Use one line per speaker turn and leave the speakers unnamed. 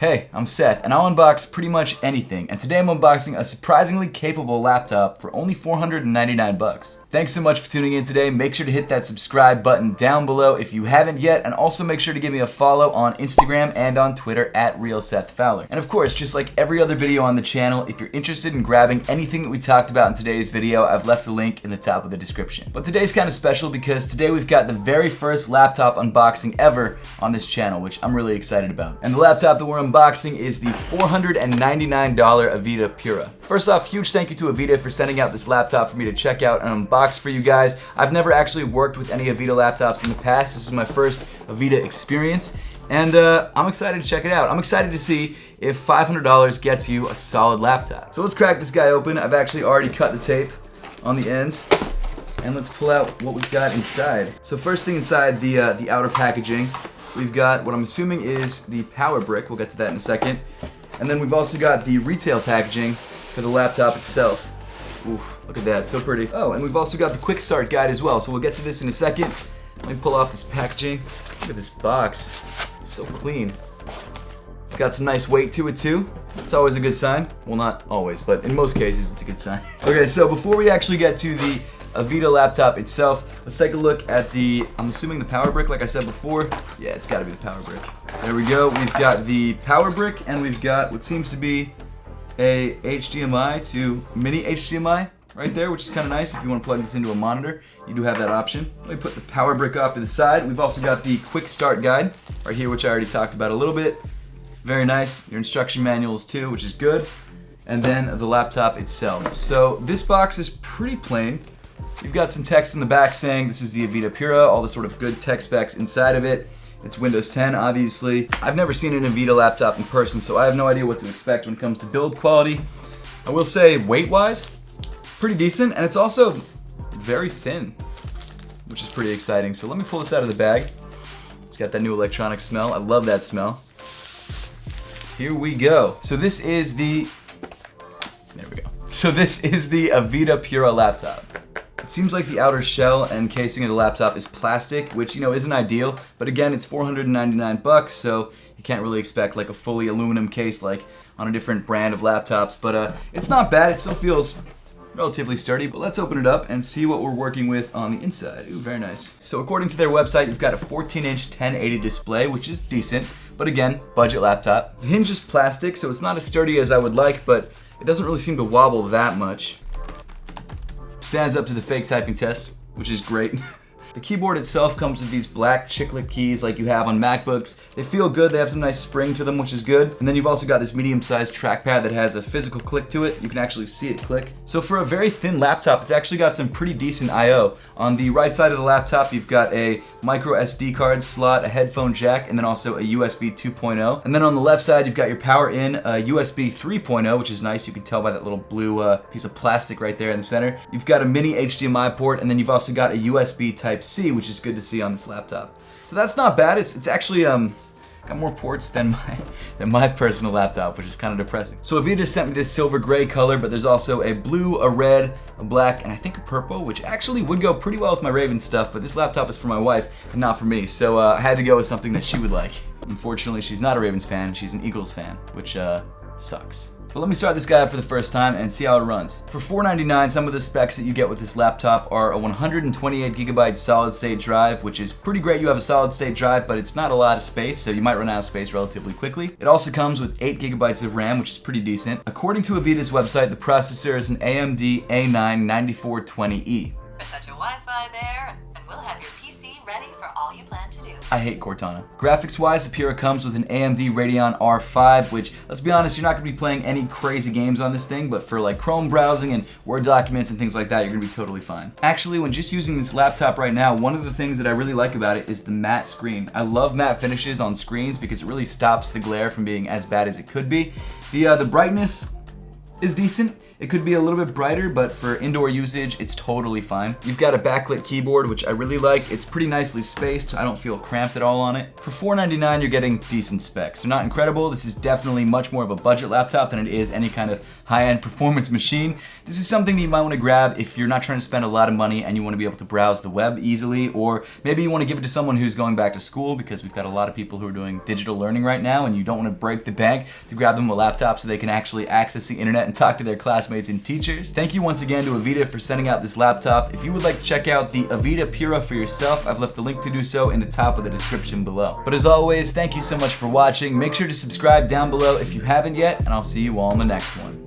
Hey, I'm Seth, and I'll unbox pretty much anything, and today I'm unboxing a surprisingly capable laptop for only $499. Thanks so much for tuning in today. Make sure to hit that subscribe button down below if you haven't yet, and also make sure to give me a follow on Instagram and on Twitter at RealSethFowler. And of course, just like every other video on the channel, if you're interested in grabbing anything that we talked about in today's video, I've left a link in the top of the description. But today's kind of special because today we've got the very first laptop unboxing ever on this channel, which I'm really excited about. And the laptop that we're unboxing is the $499 AVITA Pura. First off, huge thank you to AVITA for sending out this laptop for me to check out and unbox for you guys. I've never actually worked with any AVITA laptops in the past. This is my first AVITA experience, and I'm excited to check it out. I'm excited to see if $500 gets you a solid laptop. So let's crack this guy open. I've actually already cut the tape on the ends, and let's pull out what we've got inside. So first thing inside the outer packaging, we've got what I'm assuming is the power brick. We'll get to that in a second. And then we've also got the retail packaging for the laptop itself. Oof, look at that, so pretty. Oh, and we've also got the quick start guide as well, so we'll get to this in a second. Let me pull off this packaging. Look at this box, so clean. It's got some nice weight to it too. It's always a good sign. Well, not always, but in most cases it's a good sign. Okay, so before we actually get to the AVITA laptop itself, let's take a look at the, I'm assuming the power brick like I said before. Yeah, it's gotta be the power brick. There we go, we've got the power brick and we've got what seems to be a HDMI to mini HDMI right there, which is kind of nice. If you want to plug this into a monitor, you do have that option. Let me put the power brick off to the side. We've also got the quick start guide right here, which I already talked about a little bit. Very nice. Your instruction manuals too, which is good. And then the laptop itself. So this box is pretty plain. You've got some text in the back saying this is the AVITA Pura, all the sort of good tech specs inside of it. It's Windows 10, obviously. I've never seen an AVITA laptop in person, so I have no idea what to expect when it comes to build quality. I will say, weight-wise, pretty decent, and it's also very thin, which is pretty exciting. So let me pull this out of the bag. It's got that new electronic smell. I love that smell. Here we go. So this is the, there we go. So this is the AVITA Pura laptop. It seems like the outer shell and casing of the laptop is plastic, which, you know, isn't ideal, but again, it's $499, so you can't really expect like a fully aluminum case like on a different brand of laptops, but it's not bad. It still feels relatively sturdy, but let's open it up and see what we're working with on the inside. Ooh, very nice. So according to their website, you've got a 14-inch 1080 display, which is decent, but again, budget laptop. The hinge is plastic, so it's not as sturdy as I would like, but it doesn't really seem to wobble that much. Stands up to the fake typing test, which is great. The keyboard itself comes with these black chiclet keys like you have on MacBooks. They feel good, they have some nice spring to them, which is good. And then you've also got this medium-sized trackpad that has a physical click to it. You can actually see it click. So for a very thin laptop, it's actually got some pretty decent I/O. On the right side of the laptop, you've got a micro SD card slot, a headphone jack, and then also a USB 2.0. And then on the left side, you've got your power in, a USB 3.0, which is nice. You can tell by that little blue piece of plastic right there in the center. You've got a mini HDMI port, and then you've also got a USB Type-C, which is good to see on this laptop. So that's not bad. It's actually got more ports than my personal laptop, which is kind of depressing. So AVITA sent me this silver gray color, but there's also a blue, a red, a black, and I think a purple, which actually would go pretty well with my Ravens stuff, but this laptop is for my wife and not for me, so I had to go with something that she would like. Unfortunately, she's not a Ravens fan, she's an Eagles fan, which sucks. But let me start this guy up for the first time and see how it runs. For $499, some of the specs that you get with this laptop are a 128GB solid state drive, which is pretty great. You have a solid state drive, but it's not a lot of space, so you might run out of space relatively quickly. It also comes with 8GB of RAM, which is pretty decent. According to AVITA's website, the processor is an AMD A9 9420E.
Set your Wi-Fi there, and we'll have your PC ready for all you plan to do.
I hate Cortana. Graphics-wise, the Pura comes with an AMD Radeon R5, which, let's be honest, you're not going to be playing any crazy games on this thing, but for like Chrome browsing and Word documents and things like that, you're going to be totally fine. Actually, when just using this laptop right now, one of the things that I really like about it is the matte screen. I love matte finishes on screens because it really stops the glare from being as bad as it could be. The brightness, is decent. It could be a little bit brighter, but for indoor usage, it's totally fine. You've got a backlit keyboard, which I really like. It's pretty nicely spaced. I don't feel cramped at all on it. For $499, you're getting decent specs. They're not incredible. This is definitely much more of a budget laptop than it is any kind of high-end performance machine. This is something that you might want to grab if you're not trying to spend a lot of money and you want to be able to browse the web easily, or maybe you want to give it to someone who's going back to school, because we've got a lot of people who are doing digital learning right now and you don't want to break the bank to grab them a laptop so they can actually access the internet and talk to their classmates and teachers. Thank you once again to AVITA for sending out this laptop. If you would like to check out the AVITA Pura for yourself, I've left a link to do so in the top of the description below. But as always, thank you so much for watching. Make sure to subscribe down below if you haven't yet, and I'll see you all in the next one.